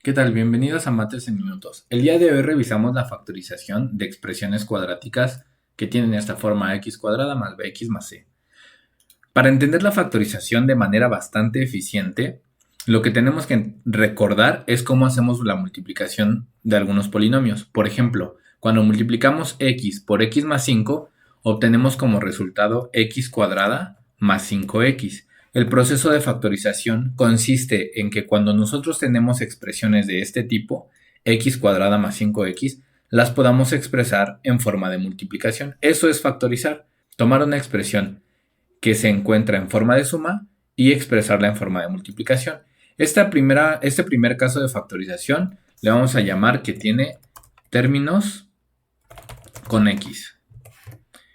¿Qué tal? Bienvenidos a Mates en Minutos. El día de hoy revisamos la factorización de expresiones cuadráticas que tienen esta forma x cuadrada más bx más c. Para entender la factorización de manera bastante eficiente, lo que tenemos que recordar es cómo hacemos la multiplicación de algunos polinomios. Por ejemplo, cuando multiplicamos x por x más 5, obtenemos como resultado x cuadrada más 5x. El proceso de factorización consiste en que cuando nosotros tenemos expresiones de este tipo, x cuadrada más 5x, las podamos expresar en forma de multiplicación. Eso es factorizar. Tomar una expresión que se encuentra en forma de suma y expresarla en forma de multiplicación. Este primer caso de factorización le vamos a llamar que tiene términos con x.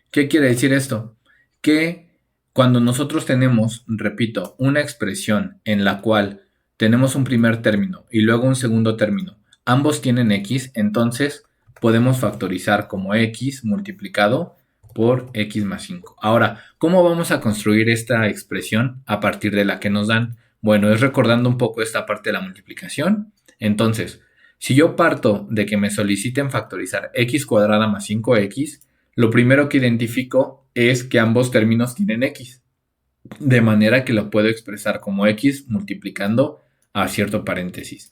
¿Qué quiere decir esto? Que cuando nosotros tenemos, repito, una expresión en la cual tenemos un primer término y luego un segundo término, ambos tienen x, entonces podemos factorizar como x multiplicado por x más 5. Ahora, ¿cómo vamos a construir esta expresión a partir de la que nos dan? Bueno, es recordando un poco esta parte de la multiplicación. Entonces, si yo parto de que me soliciten factorizar x cuadrada más 5x, lo primero que identifico es que ambos términos tienen x, de manera que lo puedo expresar como x multiplicando a cierto paréntesis.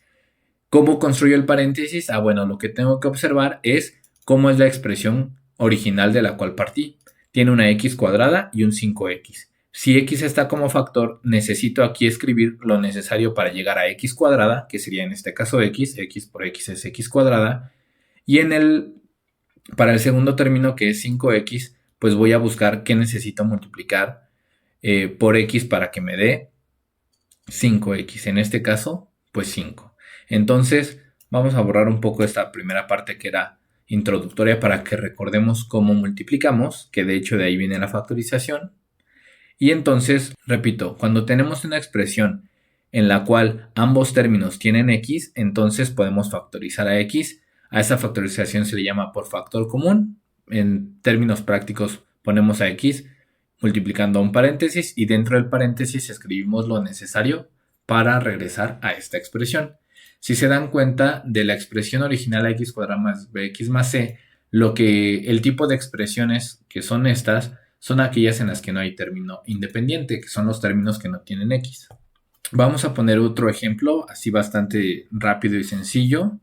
¿Cómo construyo el paréntesis? Bueno, lo que tengo que observar es cómo es la expresión original de la cual partí. Tiene una x cuadrada y un 5x. Si x está como factor, necesito aquí escribir lo necesario para llegar a x cuadrada, que sería en este caso x por x es x cuadrada, y para el segundo término, que es 5x, pues voy a buscar qué necesito multiplicar por x para que me dé 5x. En este caso, pues 5. Entonces, vamos a borrar un poco esta primera parte que era introductoria para que recordemos cómo multiplicamos, que de hecho de ahí viene la factorización. Y entonces, repito, cuando tenemos una expresión en la cual ambos términos tienen x, entonces podemos factorizar a x. A esa factorización se le llama por factor común. En términos prácticos ponemos a x multiplicando a un paréntesis y dentro del paréntesis escribimos lo necesario para regresar a esta expresión. Si se dan cuenta de la expresión original x cuadrada más bx más c, el tipo de expresiones que son estas son aquellas en las que no hay término independiente, que son los términos que no tienen x. Vamos a poner otro ejemplo, así bastante rápido y sencillo.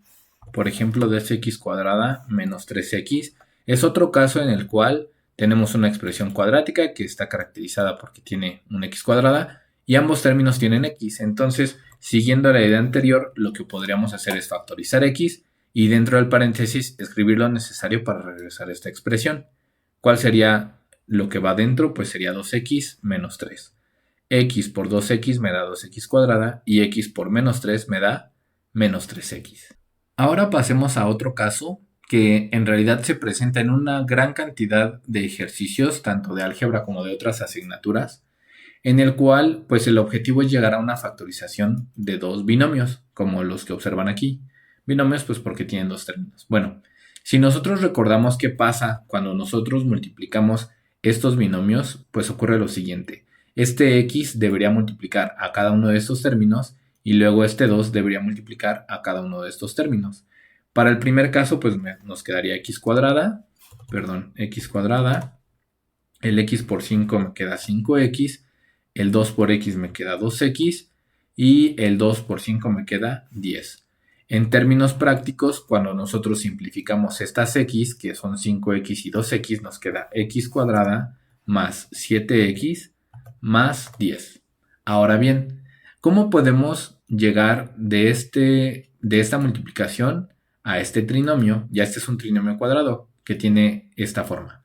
Por ejemplo, 2x cuadrada menos 3x. Es otro caso en el cual tenemos una expresión cuadrática que está caracterizada porque tiene una x cuadrada y ambos términos tienen x. Entonces, siguiendo la idea anterior, lo que podríamos hacer es factorizar x y dentro del paréntesis escribir lo necesario para regresar a esta expresión. ¿Cuál sería lo que va dentro? Pues sería 2x menos 3. X por 2x me da 2x cuadrada y x por menos 3 me da menos 3x. Ahora pasemos a otro caso que en realidad se presenta en una gran cantidad de ejercicios, tanto de álgebra como de otras asignaturas, en el cual pues el objetivo es llegar a una factorización de dos binomios, como los que observan aquí. Binomios pues porque tienen dos términos. Bueno, si nosotros recordamos qué pasa cuando nosotros multiplicamos estos binomios, pues ocurre lo siguiente. Este x debería multiplicar a cada uno de estos términos y luego este 2 debería multiplicar a cada uno de estos términos. Para el primer caso pues nos quedaría x cuadrada, el x por 5 me queda 5x, el 2 por x me queda 2x y el 2 por 5 me queda 10. En términos prácticos, cuando nosotros simplificamos estas x, que son 5x y 2x, nos queda x cuadrada más 7x más 10. Ahora bien, ¿cómo podemos llegar de esta multiplicación a este trinomio? Ya este es un trinomio cuadrado que tiene esta forma.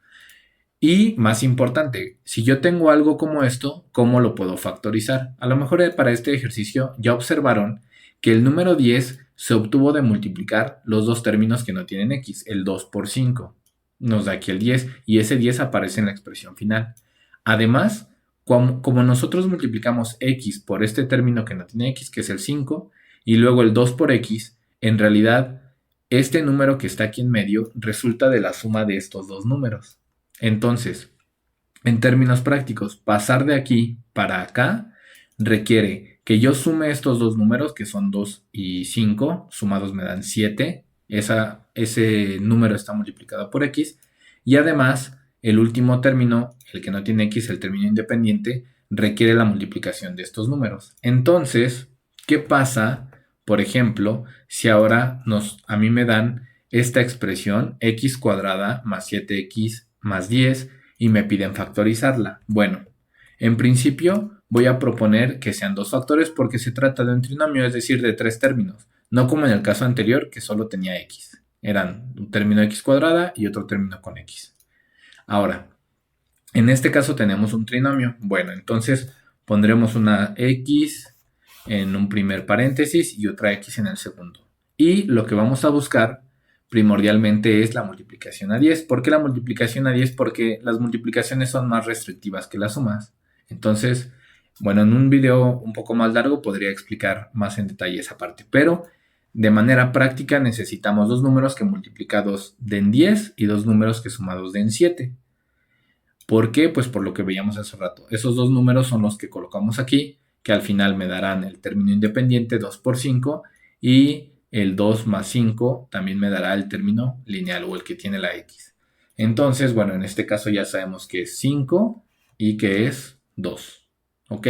Y más importante, si yo tengo algo como esto, ¿cómo lo puedo factorizar? A lo mejor para este ejercicio ya observaron que el número 10 se obtuvo de multiplicar los dos términos que no tienen x, el 2 por 5. Nos da aquí el 10 y ese 10 aparece en la expresión final. Además, como nosotros multiplicamos x por este término que no tiene x, que es el 5, y luego el 2 por x, en realidad este número que está aquí en medio resulta de la suma de estos dos números. Entonces, en términos prácticos, pasar de aquí para acá requiere que yo sume estos dos números, que son 2 y 5, sumados me dan 7. Ese número está multiplicado por x. Y además, el último término, el que no tiene x, el término independiente, requiere la multiplicación de estos números. Entonces, ¿qué pasa, por ejemplo, si ahora a mí me dan esta expresión x cuadrada más 7x más 10 y me piden factorizarla? Bueno, en principio voy a proponer que sean dos factores porque se trata de un trinomio, es decir, de tres términos, no como en el caso anterior que solo tenía x. Eran un término x cuadrada y otro término con x. Ahora, en este caso tenemos un trinomio. Bueno, entonces pondremos una x en un primer paréntesis y otra x en el segundo. Y lo que vamos a buscar primordialmente es la multiplicación a 10. ¿Por qué la multiplicación a 10? Porque las multiplicaciones son más restrictivas que las sumas. Entonces, bueno, en un video un poco más largo podría explicar más en detalle esa parte, pero de manera práctica necesitamos dos números que multiplicados den 10 y dos números que sumados den 7. ¿Por qué? Pues por lo que veíamos hace rato. Esos dos números son los que colocamos aquí, que al final me darán el término independiente 2 por 5 y el 2 más 5 también me dará el término lineal o el que tiene la x. Entonces, bueno, en este caso ya sabemos que es 5 y que es 2. ¿Ok?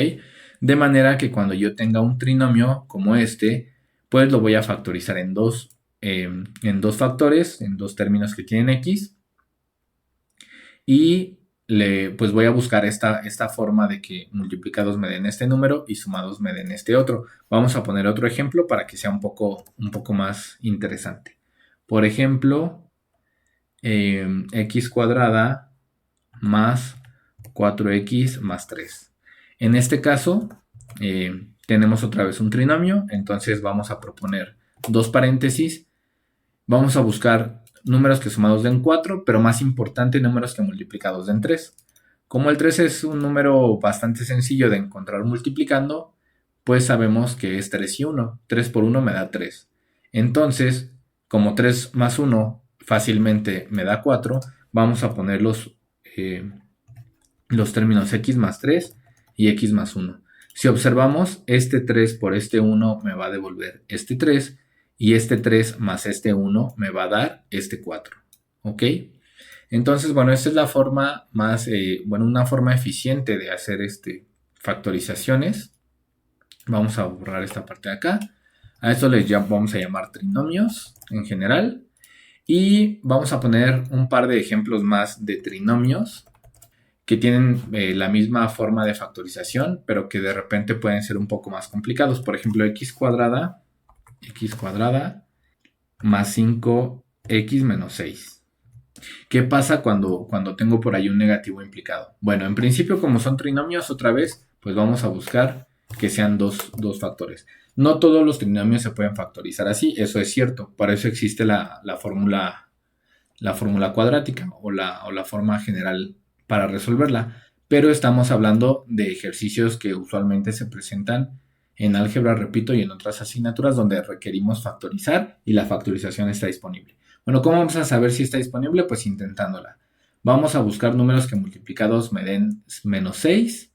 De manera que cuando yo tenga un trinomio como este, pues lo voy a factorizar en dos factores, en dos términos que tienen x. Y pues voy a buscar esta forma de que multiplicados me den este número y sumados me den este otro. Vamos a poner otro ejemplo para que sea un poco más interesante. Por ejemplo, x cuadrada más 4x más 3. En este caso, tenemos otra vez un trinomio, entonces vamos a proponer dos paréntesis. Vamos a buscar números que sumados den 4, pero más importante, números que multiplicados den 3. Como el 3 es un número bastante sencillo de encontrar multiplicando, pues sabemos que es 3 y 1. 3 por 1 me da 3. Entonces, como 3 más 1 fácilmente me da 4, vamos a poner los términos x más 3 y x más 1. Si observamos, este 3 por este 1 me va a devolver este 3. Y este 3 más este 1 me va a dar este 4. ¿Ok? Entonces, bueno, esta es la forma más, una forma eficiente de hacer factorizaciones. Vamos a borrar esta parte de acá. A esto vamos a llamar trinomios en general. Y vamos a poner un par de ejemplos más de trinomios que tienen la misma forma de factorización, pero que de repente pueden ser un poco más complicados. Por ejemplo, x cuadrada más 5x menos 6. ¿Qué pasa cuando tengo por ahí un negativo implicado? Bueno, en principio, como son trinomios, otra vez, pues vamos a buscar que sean dos factores. No todos los trinomios se pueden factorizar así, eso es cierto. Para eso existe la fórmula cuadrática o la forma general para resolverla. Pero estamos hablando de ejercicios que usualmente se presentan en álgebra, repito, y en otras asignaturas donde requerimos factorizar y la factorización está disponible. Bueno, ¿cómo vamos a saber si está disponible? Pues intentándola. Vamos a buscar números que multiplicados me den menos 6,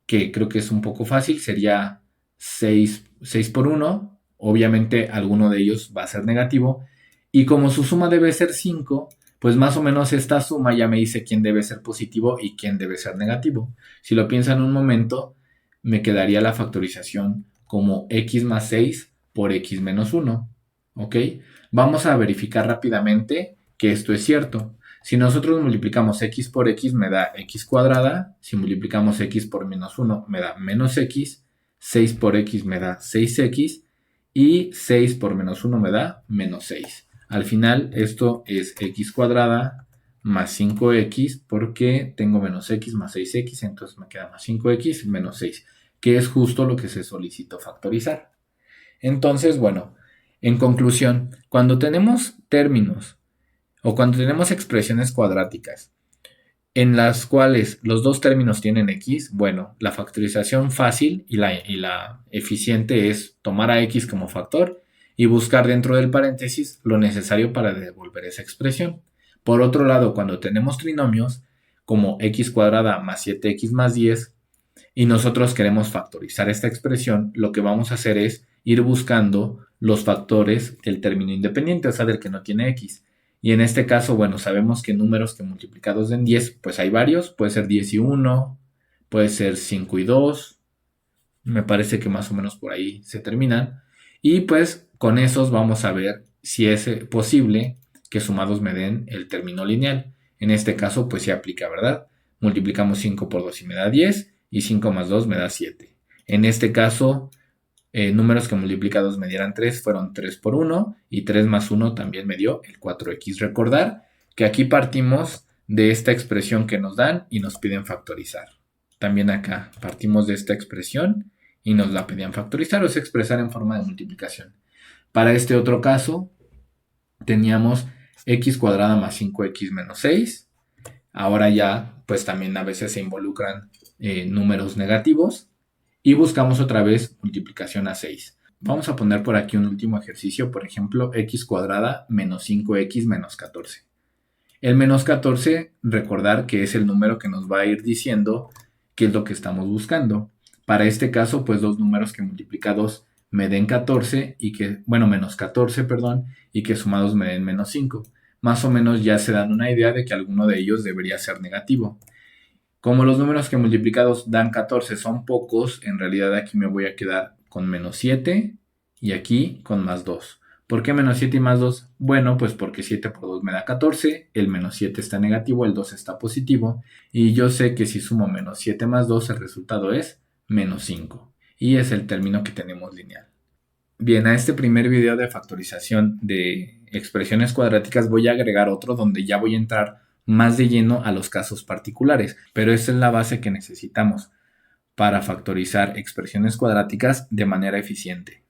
que creo que es un poco fácil, sería 6 por 1, obviamente alguno de ellos va a ser negativo, y como su suma debe ser 5, pues más o menos esta suma ya me dice quién debe ser positivo y quién debe ser negativo. Si lo piensan un momento, me quedaría la factorización como x más 6 por x menos 1. ¿Ok? Vamos a verificar rápidamente que esto es cierto. Si nosotros multiplicamos x por x me da x cuadrada. Si multiplicamos x por menos 1 me da menos x. 6 por x me da 6x. Y 6 por menos 1 me da menos 6. Al final esto es x cuadrada más 5x porque tengo menos x más 6x, entonces me queda más 5x menos 6, que es justo lo que se solicitó factorizar. Entonces, bueno, en conclusión, cuando tenemos términos o cuando tenemos expresiones cuadráticas en las cuales los dos términos tienen x, bueno, la factorización fácil y la eficiente es tomar a x como factor y buscar dentro del paréntesis lo necesario para devolver esa expresión. Por otro lado, cuando tenemos trinomios como x cuadrada más 7x más 10, y nosotros queremos factorizar esta expresión, lo que vamos a hacer es ir buscando los factores del término independiente, o sea, del que no tiene x. Y en este caso, bueno, sabemos que números que multiplicados den 10, pues hay varios, puede ser 10 y 1, puede ser 5 y 2, me parece que más o menos por ahí se terminan. Y pues con esos vamos a ver si es posible que sumados me den el término lineal. En este caso, pues sí aplica, ¿verdad? Multiplicamos 5 por 2 y me da 10, y 5 más 2 me da 7. En este caso, números que multiplicados me dieran 3 fueron 3 por 1, y 3 más 1 también me dio el 4x. Recordar que aquí partimos de esta expresión que nos dan y nos piden factorizar. También acá partimos de esta expresión y nos la pedían factorizar, o sea, expresar en forma de multiplicación. Para este otro caso, teníamos x cuadrada más 5x menos 6. Ahora ya, pues también a veces se involucran números negativos y buscamos otra vez multiplicación a 6. Vamos a poner por aquí un último ejercicio, por ejemplo, x cuadrada menos 5x menos 14. El menos 14, recordar que es el número que nos va a ir diciendo qué es lo que estamos buscando. Para este caso, pues dos números que multiplicados me den 14 y que, bueno, menos 14, perdón, y que sumados me den menos 5. Más o menos ya se dan una idea de que alguno de ellos debería ser negativo. Como los números que multiplicados dan 14 son pocos, en realidad aquí me voy a quedar con menos 7 y aquí con más 2. ¿Por qué menos 7 y más 2? Bueno, pues porque 7 por 2 me da 14, el menos 7 está negativo, el 2 está positivo, y yo sé que si sumo menos 7 más 2, el resultado es menos 5, y es el término que tenemos lineal. Bien, a este primer video de factorización de expresiones cuadráticas voy a agregar otro donde ya voy a entrar más de lleno a los casos particulares, pero esta es la base que necesitamos para factorizar expresiones cuadráticas de manera eficiente.